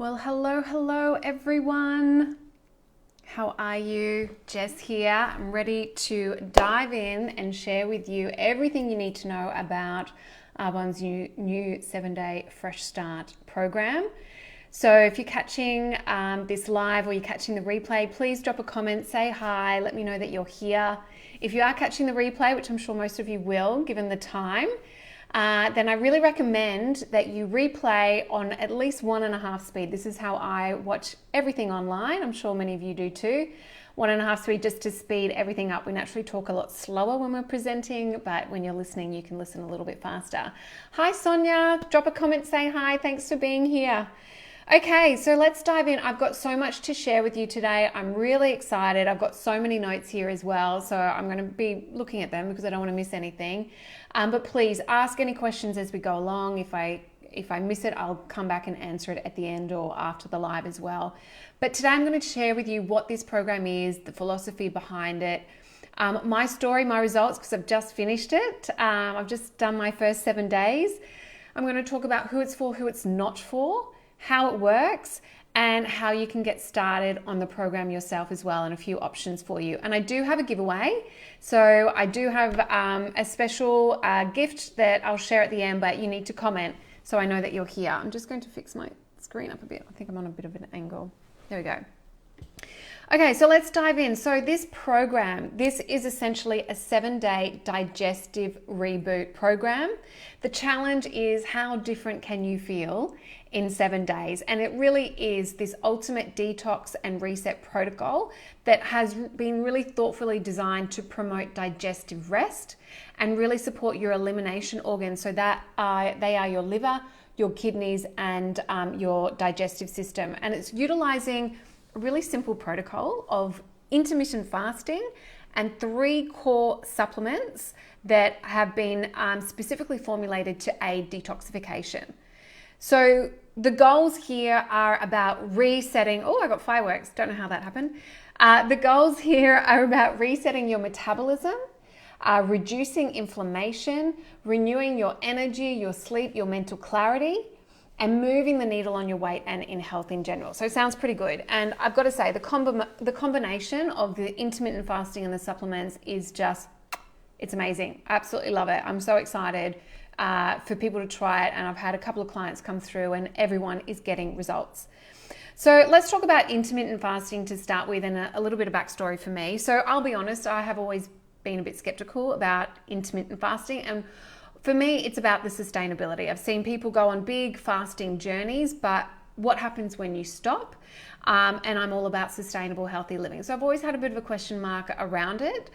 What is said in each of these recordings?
Well, hello everyone. How are you? Jess here. I'm ready to dive in and share with you everything you need to know about Arbonne's new 7-day Fresh Start program. So if you're catching this live or you're catching the replay, please drop a comment, say hi, let me know that you're here. If you are catching the replay, which I'm sure most of you will, given the time, then I really recommend that you replay on at least 1.5 speed. This is how I watch everything online. I'm sure many of you do too. 1.5 speed, just to speed everything up. We naturally talk a lot slower when we're presenting, but when you're listening, you can listen a little bit faster. Hi Sonia, drop a comment, say hi. Thanks for being here. Okay, so let's dive in. I've got so much to share with you today. I'm really excited. I've got so many notes here as well, so I'm going to be looking at them because I don't want to miss anything. But please ask any questions as we go along. If I miss it, I'll come back and answer it at the end or after the live as well. But today I'm going to share with you what this program is, the philosophy behind it, my story, my results, because I've just finished it. I've just done my first 7 days. I'm going to talk about who it's for, who it's not for, how it works, and how you can get started on the program yourself as well, and a few options for you. And I do have a giveaway. So I do have a special gift that I'll share at the end, but you need to comment so I know that you're here. I'm just going to fix my screen up a bit. I think I'm on a bit of an angle. There we go. Okay, so let's dive in. So this program, this is essentially a 7-day digestive reboot program. The challenge is how different can you feel in 7 days? And it really is this ultimate detox and reset protocol that has been really thoughtfully designed to promote digestive rest and really support your elimination organs, so that they are your liver, your kidneys, and your digestive system. And it's utilizing a really simple protocol of intermittent fasting and 3 core supplements that have been specifically formulated to aid detoxification. So the goals here are about resetting. Oh, I got fireworks. Don't know how that happened. The goals here are about resetting your metabolism, reducing inflammation, renewing your energy, your sleep, your mental clarity, and moving the needle on your weight and in health in general. So it sounds pretty good. And I've got to say, the combination of the intermittent fasting and the supplements is just, it's amazing. I absolutely love it. I'm so excited for people to try it. And I've had a couple of clients come through and everyone is getting results. So let's talk about intermittent fasting to start with, and a little bit of backstory for me. So I'll be honest, I have always been a bit skeptical about intermittent fasting, and for me, it's about the sustainability. I've seen people go on big fasting journeys, but what happens when you stop? And I'm all about sustainable, healthy living. So I've always had a bit of a question mark around it.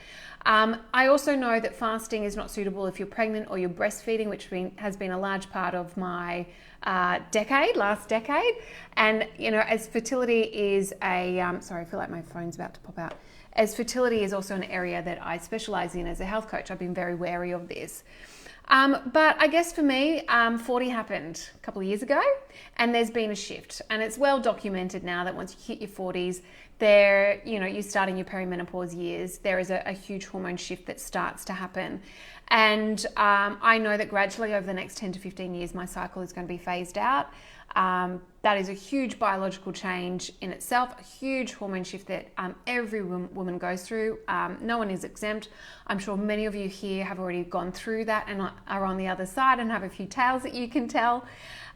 I also know that fasting is not suitable if you're pregnant or you're breastfeeding, which has been a large part of my last decade. And, you know, as fertility is sorry, I feel like my phone's about to pop out. As fertility is also an area that I specialize in as a health coach, I've been very wary of this. But I guess for me, 40 happened a couple of years ago, and there's been a shift, and it's well documented now that once you hit your 40s, you start in your perimenopause years, there is a huge hormone shift that starts to happen. And I know that gradually over the next 10 to 15 years, my cycle is going to be phased out. That is a huge biological change in itself, a huge hormone shift that every woman goes through. No one is exempt. I'm sure many of you here have already gone through that and are on the other side and have a few tales that you can tell.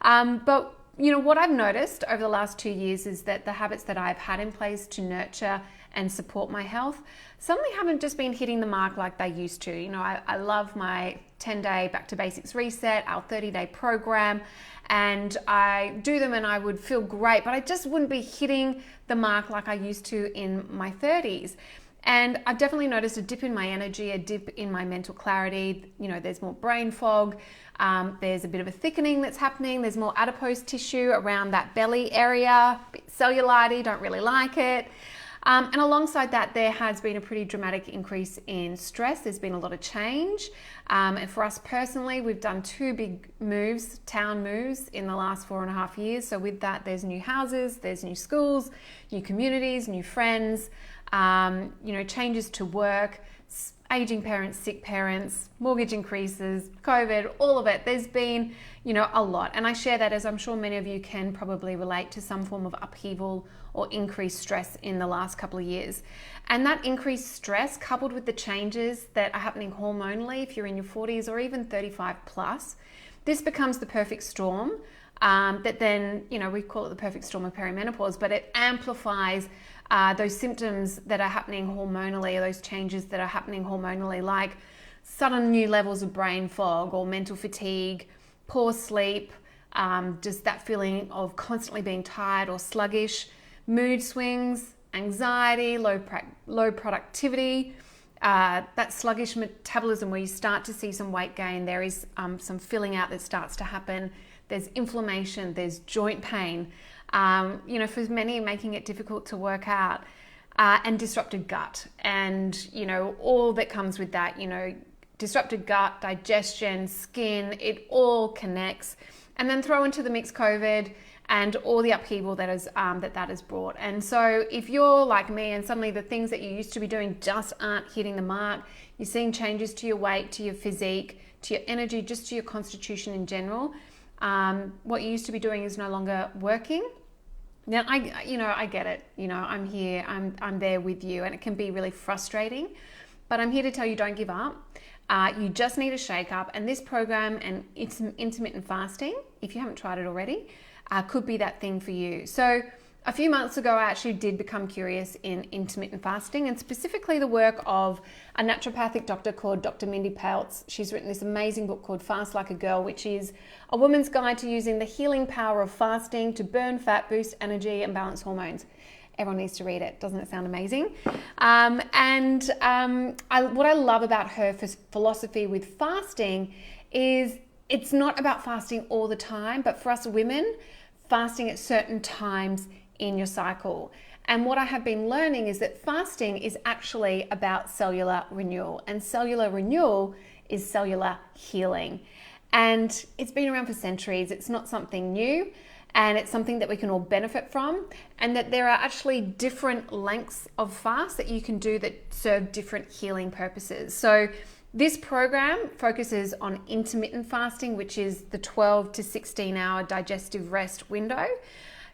But you know, what I've noticed over the last 2 years is that the habits that I've had in place to nurture and support my health suddenly haven't just been hitting the mark like they used to. You know, I love my 10-day back to basics reset, our 30-day program, and I do them and I would feel great, but I just wouldn't be hitting the mark like I used to in my 30s. And I've definitely noticed a dip in my energy, a dip in my mental clarity. You know, there's more brain fog. There's a bit of a thickening that's happening. There's more adipose tissue around that belly area, a bit cellulite, don't really like it. And alongside that, there has been a pretty dramatic increase in stress. There's been a lot of change. And for us personally, we've done 2 big moves, town moves, in the last 4.5 years. So with that, there's new houses, there's new schools, new communities, new friends, changes to work, aging parents, sick parents, mortgage increases, COVID, all of it. There's been, a lot. And I share that as I'm sure many of you can probably relate to some form of upheaval or increased stress in the last couple of years. And that increased stress, coupled with the changes that are happening hormonally, if you're in your 40s or even 35 plus, this becomes the perfect storm. That then, we call it the perfect storm of perimenopause, but it amplifies those symptoms that are happening hormonally, or those changes that are happening hormonally, like sudden new levels of brain fog or mental fatigue, poor sleep, just that feeling of constantly being tired or sluggish, mood swings, anxiety, low productivity, that sluggish metabolism where you start to see some weight gain. There is some filling out that starts to happen. There's inflammation, there's joint pain, for many making it difficult to work out, and disrupted gut, and, all that comes with that, disrupted gut, digestion, skin, it all connects. And then throw into the mix COVID and all the upheaval that has brought. And so if you're like me and suddenly the things that you used to be doing just aren't hitting the mark, you're seeing changes to your weight, to your physique, to your energy, just to your constitution in general, what you used to be doing is no longer working. Now, I get it. I'm here, I'm there with you, and it can be really frustrating, but I'm here to tell you, don't give up. You just need a shake up, and this program and it's intermittent fasting, if you haven't tried it already, could be that thing for you. So a few months ago, I actually did become curious in intermittent fasting, and specifically the work of a naturopathic doctor called Dr. Mindy Peltz. She's written this amazing book called Fast Like a Girl, which is a woman's guide to using the healing power of fasting to burn fat, boost energy, and balance hormones. Everyone needs to read it. Doesn't it sound amazing? What I love about her philosophy with fasting is it's not about fasting all the time, but for us women, fasting at certain times in your cycle. And what I have been learning is that fasting is actually about cellular renewal, and cellular renewal is cellular healing. And it's been around for centuries. It's not something new, and it's something that we can all benefit from, and that there are actually different lengths of fast that you can do that serve different healing purposes. So this program focuses on intermittent fasting, which is the 12 to 16 hour digestive rest window.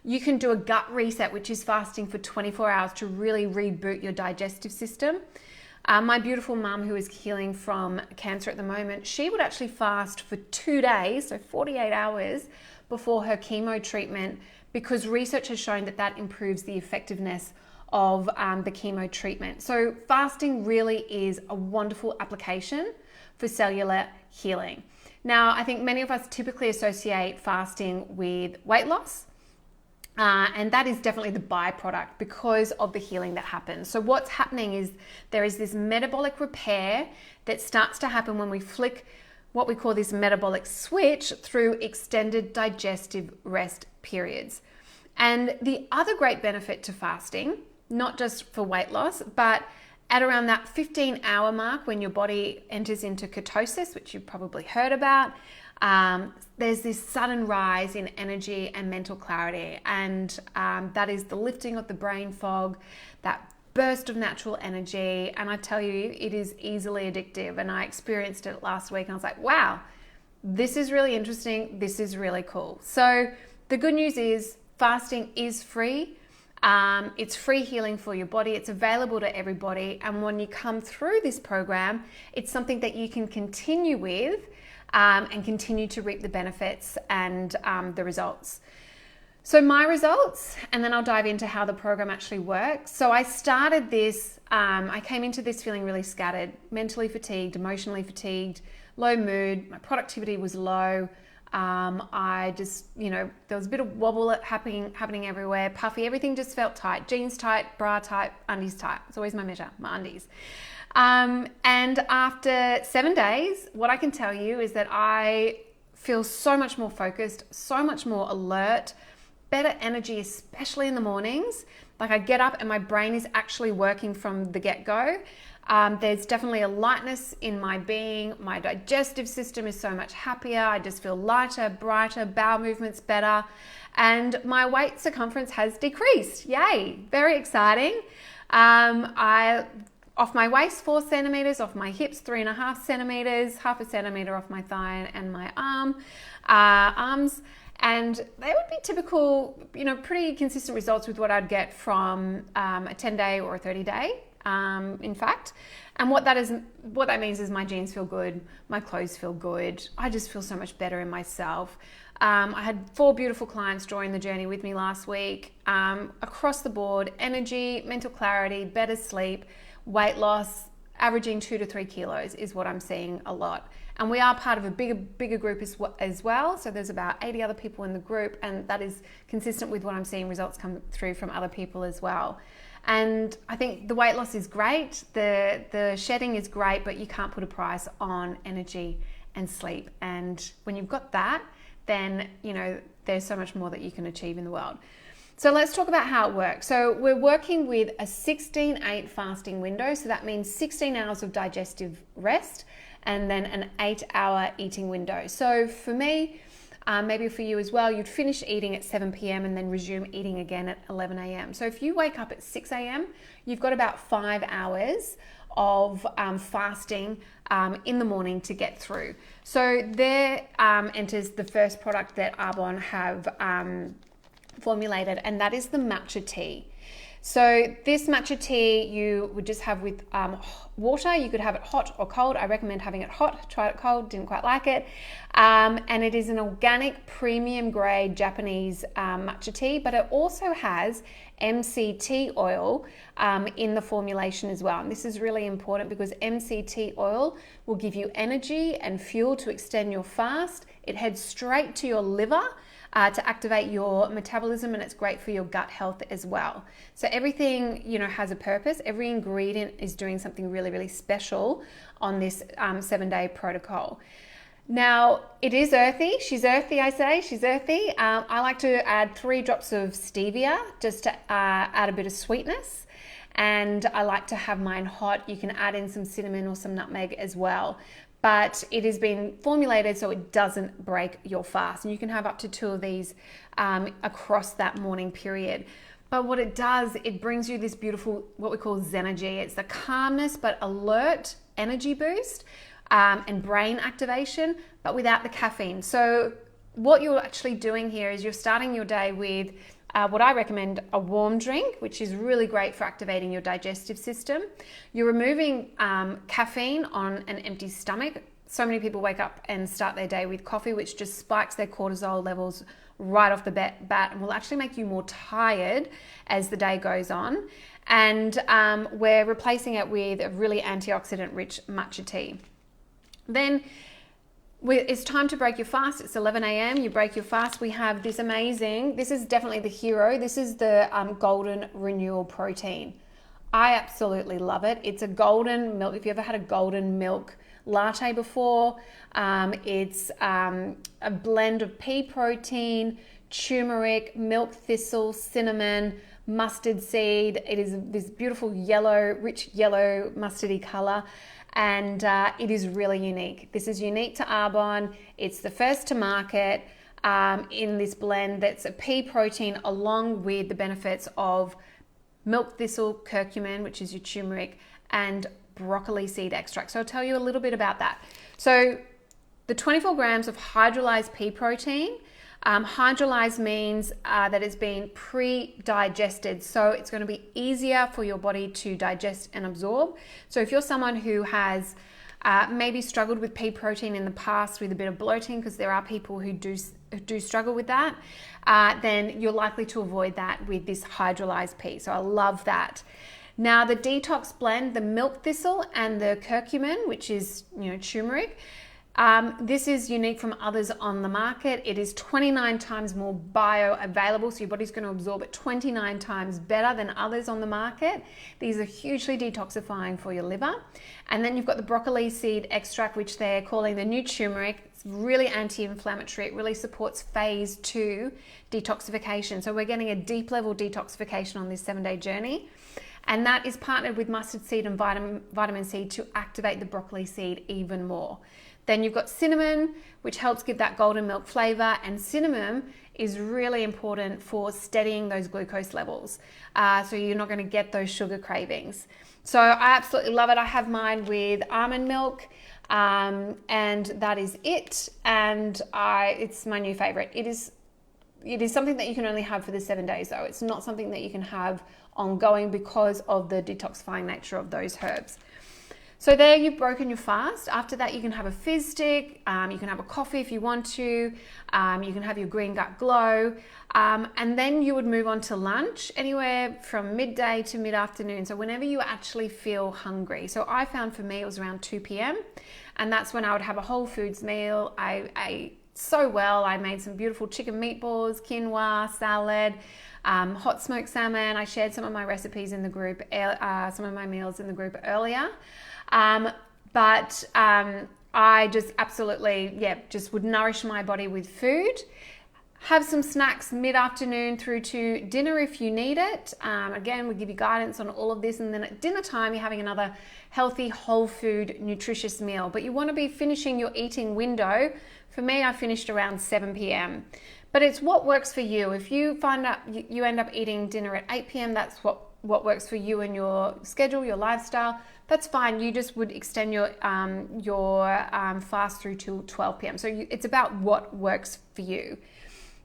You can do a gut reset, which is fasting for 24 hours to really reboot your digestive system. My beautiful mum, who is healing from cancer at the moment, she would actually fast for 2 days, so 48 hours before her chemo treatment, because research has shown that that improves the effectiveness of the chemo treatment. So fasting really is a wonderful application for cellular healing. Now, I think many of us typically associate fasting with weight loss, and that is definitely the byproduct because of the healing that happens. So what's happening is there is this metabolic repair that starts to happen when we flick what we call this metabolic switch through extended digestive rest periods. And the other great benefit to fasting, not just for weight loss, but at around that 15-hour mark when your body enters into ketosis, which you've probably heard about, there's this sudden rise in energy and mental clarity. And that is the lifting of the brain fog, that burst of natural energy. And I tell you, it is easily addictive. And I experienced it last week and I was like, wow, this is really interesting. This is really cool. So the good news is fasting is free. It's free healing for your body. It's available to everybody. And when you come through this program, it's something that you can continue with and continue to reap the benefits and the results. So my results, and then I'll dive into how the program actually works. So I started this, I came into this feeling really scattered, mentally fatigued, emotionally fatigued, low mood, my productivity was low. I just, there was a bit of wobble happening everywhere, puffy, everything just felt tight, jeans tight, bra tight, undies tight. It's always my measure, my undies. And after 7 days, what I can tell you is that I feel so much more focused, so much more alert, better energy, especially in the mornings. Like I get up and my brain is actually working from the get-go. There's definitely a lightness in my being. My digestive system is so much happier. I just feel lighter, brighter, bowel movements better. And my waist circumference has decreased. Yay, very exciting. I off my waist 4 centimeters, off my hips 3.5 centimeters, 0.5 centimeter off my thigh and my arms. And they would be typical, pretty consistent results with what I'd get from a 10-day or a 30-day, in fact. And what that means is my jeans feel good, my clothes feel good, I just feel so much better in myself. I had 4 beautiful clients join the journey with me last week. Across the board, energy, mental clarity, better sleep, weight loss, averaging 2 to 3 kilos is what I'm seeing a lot. And we are part of a bigger group as well. So there's about 80 other people in the group, and that is consistent with what I'm seeing results come through from other people as well. And I think the weight loss is great, the shedding is great, but you can't put a price on energy and sleep. And when you've got that, then there's so much more that you can achieve in the world. So let's talk about how it works. So we're working with a 16-8 fasting window. So that means 16 hours of digestive rest and then an 8-hour eating window. So for me, maybe for you as well, you'd finish eating at 7 p.m. and then resume eating again at 11 a.m. So if you wake up at 6 a.m., you've got about 5 hours of fasting in the morning to get through. So there enters the first product that Arbonne have formulated, and that is the matcha tea. So this matcha tea you would just have with water. You could have it hot or cold. I recommend having it hot. Tried it cold, didn't quite like it. And it is an organic premium grade Japanese matcha tea, but it also has MCT oil in the formulation as well. And this is really important because MCT oil will give you energy and fuel to extend your fast. It heads straight to your liver to activate your metabolism, and it's great for your gut health as well. So everything, has a purpose. Every ingredient is doing something really, really special on this 7-day protocol. Now, it is earthy. She's earthy, I say. She's earthy. I like to add 3 drops of stevia just to add a bit of sweetness. And I like to have mine hot. You can add in some cinnamon or some nutmeg as well. But it has been formulated so it doesn't break your fast. And you can have up to 2 of these across that morning period. But what it does, it brings you this beautiful, what we call Zenergy. It's the calmness but alert energy boost and brain activation, but without the caffeine. So what you're actually doing here is you're starting your day with what I recommend, a warm drink, which is really great for activating your digestive system. You're removing caffeine on an empty stomach. So many people wake up and start their day with coffee, which just spikes their cortisol levels right off the bat and will actually make you more tired as the day goes on. And we're replacing it with a really antioxidant rich matcha tea. Then it's time to break your fast. It's 11 a.m. You break your fast. We have this amazing, this is definitely the hero. This is the Golden Renewal Protein. I absolutely love it. It's a golden milk. If you ever had a golden milk latte before, it's a blend of pea protein, turmeric, milk thistle, cinnamon, mustard seed. It is this beautiful yellow, rich yellow mustardy color. And it is really unique. This is unique to Arbonne. It's the first to market in this blend that's a pea protein along with the benefits of milk thistle, curcumin, which is your turmeric, and broccoli seed extract. So I'll tell you a little bit about that. So the 24 grams of hydrolyzed pea protein, hydrolyzed means that it's been pre-digested, so it's going to be easier for your body to digest and absorb. So if you're someone who has maybe struggled with pea protein in the past with a bit of bloating, because there are people who do struggle with that, then you're likely to avoid that with this hydrolyzed pea. So I love that. Now the detox blend, the milk thistle and the curcumin, which is turmeric, this is unique from others on the market. It is 29 times more bioavailable, so your body's going to absorb it 29 times better than others on the market. These are hugely detoxifying for your liver. And then you've got the broccoli seed extract, which they're calling the new turmeric. It's really anti-inflammatory. It really supports phase 2 detoxification. So we're getting a deep level detoxification on this 7-day journey. And that is partnered with mustard seed and vitamin C to activate the broccoli seed even more. Then you've got cinnamon, which helps give that golden milk flavor, and cinnamon is really important for steadying those glucose levels. So you're not going to get those sugar cravings. So I absolutely love it. I have mine with almond milk, and that is it. And it's my new favorite. It is something that you can only have for the 7 days though. It's not something that you can have ongoing because of the detoxifying nature of those herbs. So there you've broken your fast. After that, you can have a fizz stick. You can have a coffee if you want to. You can have your green gut glow. And then you would move on to lunch anywhere from midday to mid-afternoon. So whenever you actually feel hungry. So I found for me, it was around 2 p.m. And that's when I would have a whole foods meal. I ate so well. I made some beautiful chicken meatballs, quinoa, salad, hot smoked salmon. I shared some of my recipes in the group, some of my meals in the group earlier. But I just absolutely, just would nourish my body with food. Have some snacks mid-afternoon through to dinner if you need it. Again, we give you guidance on all of this. And then at dinner time, you're having another healthy, whole food, nutritious meal. But you want to be finishing your eating window. For me, I finished around 7 p.m. But it's what works for you. If you find out you end up eating dinner at 8 p.m., that's what works for you and your schedule, your lifestyle. That's fine. You just would extend your fast through to 12 p.m. So it's about what works for you.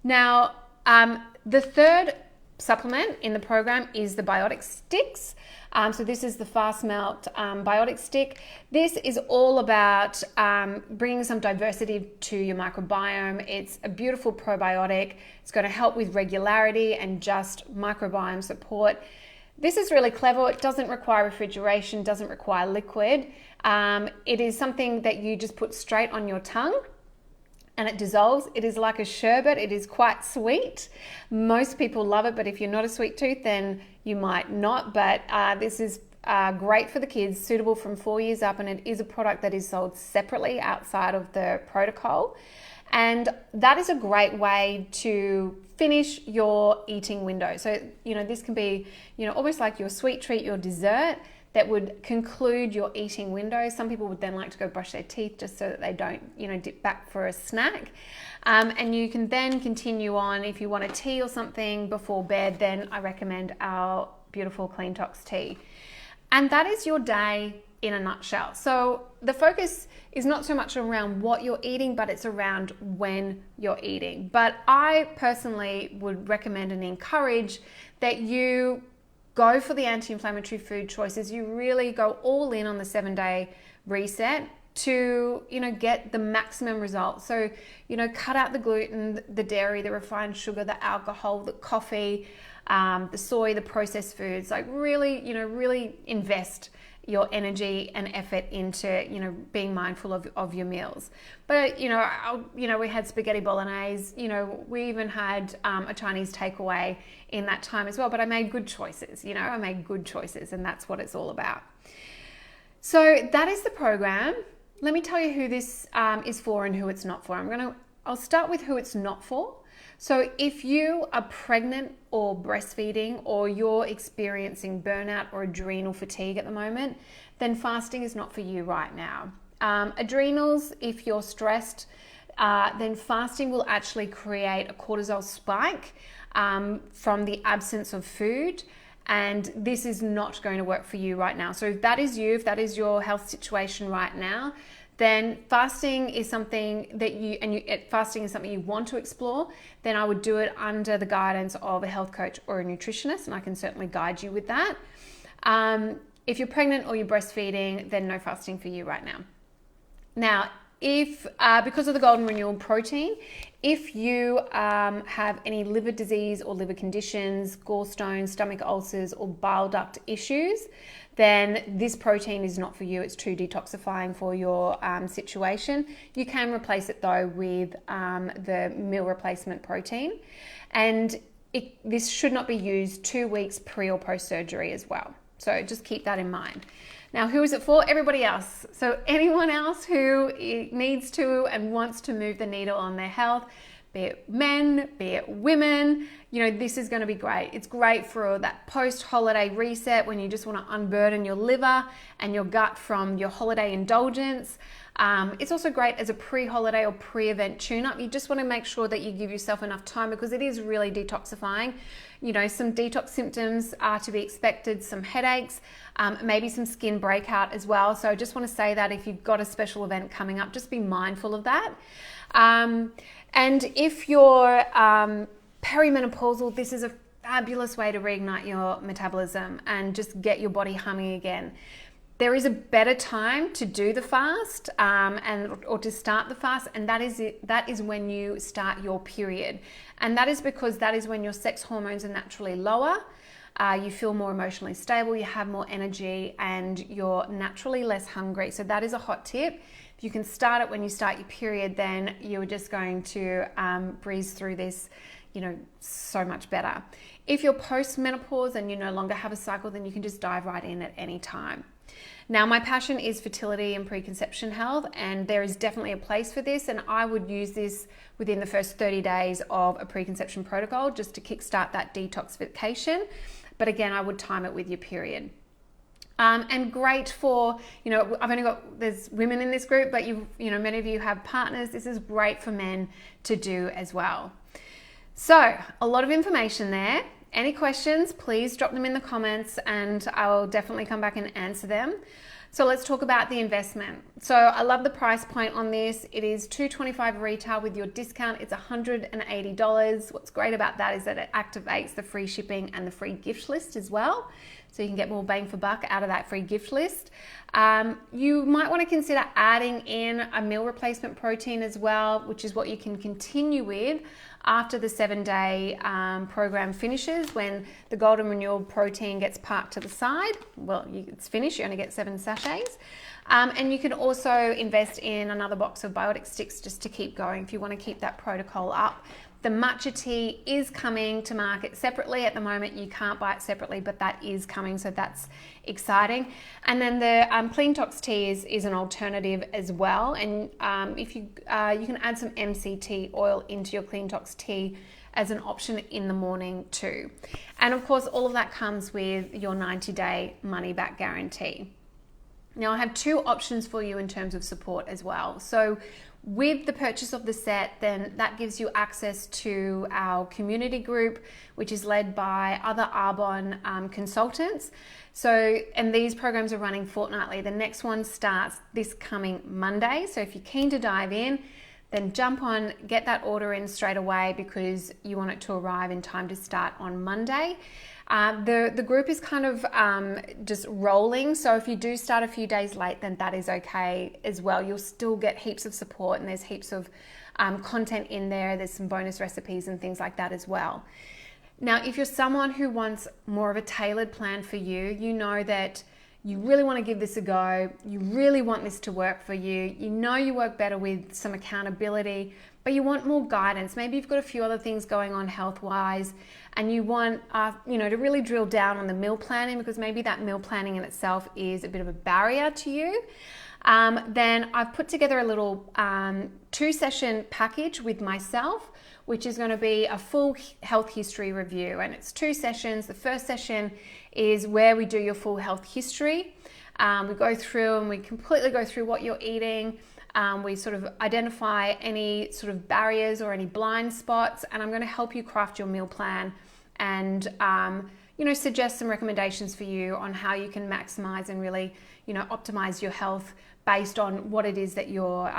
Now, the third supplement in the program is the biotic sticks. So this is the fast melt biotic stick. This is all about bringing some diversity to your microbiome. It's a beautiful probiotic. It's going to help with regularity and just microbiome support. This is really clever. It doesn't require refrigeration, doesn't require liquid. It is something that you just put straight on your tongue and it dissolves. It is like a sherbet. It is quite sweet. Most people love it, but if you're not a sweet tooth, then you might not. But this is great for the kids, suitable from 4 years up, and it is a product that is sold separately outside of the protocol. And that is a great way to finish your eating window. So, this can be, almost like your sweet treat, your dessert that would conclude your eating window. Some people would then like to go brush their teeth just so that they don't, dip back for a snack. And you can then continue on. If you want a tea or something before bed, then I recommend our beautiful Clean Tox tea. And that is your day in a nutshell. So the focus is not so much around what you're eating, but it's around when you're eating. But I personally would recommend and encourage that you go for the anti-inflammatory food choices. You really go all in on the 7-day reset to, get the maximum results. So, cut out the gluten, the dairy, the refined sugar, the alcohol, the coffee, the soy, the processed foods. Like really invest your energy and effort into, being mindful of your meals. But, we had spaghetti bolognese, we even had a Chinese takeaway in that time as well. But I made good choices, I made good choices, and that's what it's all about. So that is the program. Let me tell you who this is for and who it's not for. I'll start with who it's not for. So if you are pregnant or breastfeeding, or you're experiencing burnout or adrenal fatigue at the moment, then fasting is not for you right now. Adrenals, if you're stressed, then fasting will actually create a cortisol spike from the absence of food. And this is not going to work for you right now. So if that is you, if that is your health situation right now, then fasting is something that fasting is something you want to explore, then I would do it under the guidance of a health coach or a nutritionist, and I can certainly guide you with that. If you're pregnant or you're breastfeeding, then no fasting for you right now. Now, if because of the golden renewal protein, if you have any liver disease or liver conditions, gallstones, stomach ulcers, or bile duct issues, then this protein is not for you. It's too detoxifying for your situation. You can replace it though with the meal replacement protein. And this should not be used 2 weeks pre or post surgery as well. So just keep that in mind. Now, who is it for? Everybody else. So anyone else who needs to and wants to move the needle on their health, be it men, be it women, this is going to be great. It's great for that post-holiday reset when you just want to unburden your liver and your gut from your holiday indulgence. It's also great as a pre-holiday or pre-event tune-up. You just want to make sure that you give yourself enough time because it is really detoxifying. You know, some detox symptoms are to be expected, some headaches, maybe some skin breakout as well. So I just want to say that if you've got a special event coming up, just be mindful of that. And if you're perimenopausal, this is a fabulous way to reignite your metabolism and just get your body humming again. There is a better time to do the fast or to start the fast, and that is when you start your period. And that is because that is when your sex hormones are naturally lower, you feel more emotionally stable, you have more energy, and you're naturally less hungry. So that is a hot tip. If you can start it when you start your period, then you're just going to breeze through this, you know, so much better. If you're post-menopause and you no longer have a cycle, then you can just dive right in at any time. Now, my passion is fertility and preconception health, and there is definitely a place for this, and I would use this within the first 30 days of a preconception protocol just to kickstart that detoxification. But again, I would time it with your period. And great for, you know, there's women in this group, but you know, many of you have partners. This is great for men to do as well. So a lot of information there. Any questions, please drop them in the comments and I'll definitely come back and answer them. So let's talk about the investment. So I love the price point on this. It is $225 retail. With your discount, it's $180. What's great about that is that it activates the free shipping and the free gift list as well. So you can get more bang for buck out of that free gift list. You might want to consider adding in a meal replacement protein as well, which is what you can continue with after the 7-day program finishes. When the Golden Renewal protein gets parked to the side, well, it's finished, you only get 7 sachets. And you can also invest in another box of biotic sticks just to keep going if you want to keep that protocol up. The matcha tea is coming to market separately at the moment. You can't buy it separately, but that is coming, so that's exciting. And then the Clean Tox tea is an alternative as well. And if you can add some MCT oil into your Clean Tox tea as an option in the morning too. And of course, all of that comes with your 90-day money-back guarantee. Now, I have 2 options for you in terms of support as well. So with the purchase of the set, then that gives you access to our community group, which is led by other Arbonne consultants. So, and these programs are running fortnightly. The next one starts this coming Monday. So if you're keen to dive in, then jump on, get that order in straight away because you want it to arrive in time to start on Monday. The group is kind of just rolling, so if you do start a few days late, then that is okay as well. You'll still get heaps of support and there's heaps of content in there. There's some bonus recipes and things like that as well. Now, if you're someone who wants more of a tailored plan for you, you know that you really want to give this a go, you really want this to work for you, you know you work better with some accountability, but you want more guidance. Maybe you've got a few other things going on health-wise, and you want to really drill down on the meal planning because maybe that meal planning in itself is a bit of a barrier to you. Then I've put together a little 2-session package with myself, which is going to be a full health history review, and it's 2 sessions. The first session is where we do your full health history. We go through and we completely go through what you're eating. We sort of identify any sort of barriers or any blind spots, and I'm going to help you craft your meal plan and suggest some recommendations for you on how you can maximize and really optimize your health based on what it is that you're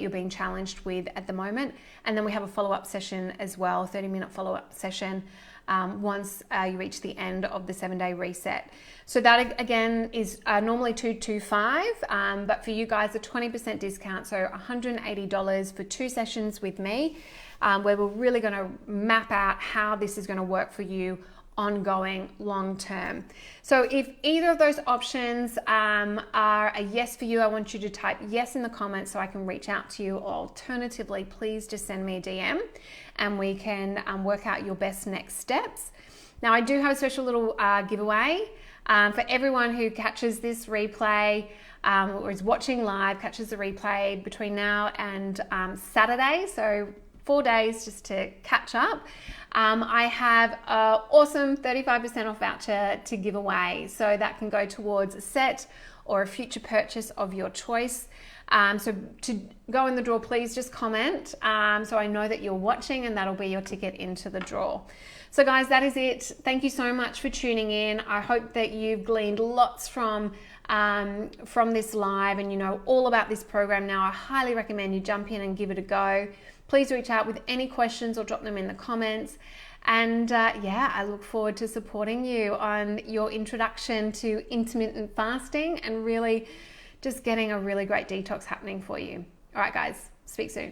being challenged with at the moment. And then we have a follow-up session as well, 30-minute follow-up session once you reach the end of the 7-day reset. So that again is normally $225, but for you guys a 20% discount, so $180 for 2 sessions with me, where we're really going to map out how this is going to work for you ongoing long term. So if either of those options are a yes for you, I want you to type yes in the comments so I can reach out to you. Or alternatively, please just send me a DM and we can work out your best next steps. Now, I do have a special little giveaway for everyone who catches this replay or is watching live, catches the replay between now and Saturday. So 4 days just to catch up. I have an awesome 35% off voucher to give away. So that can go towards a set or a future purchase of your choice. So to go in the draw, please just comment so I know that you're watching, and that'll be your ticket into the draw. So guys, that is it. Thank you so much for tuning in. I hope that you've gleaned lots from this live, and you know all about this program now. I highly recommend you jump in and give it a go. Please reach out with any questions or drop them in the comments. And yeah, I look forward to supporting you on your introduction to intermittent fasting and really just getting a really great detox happening for you. All right, guys, speak soon.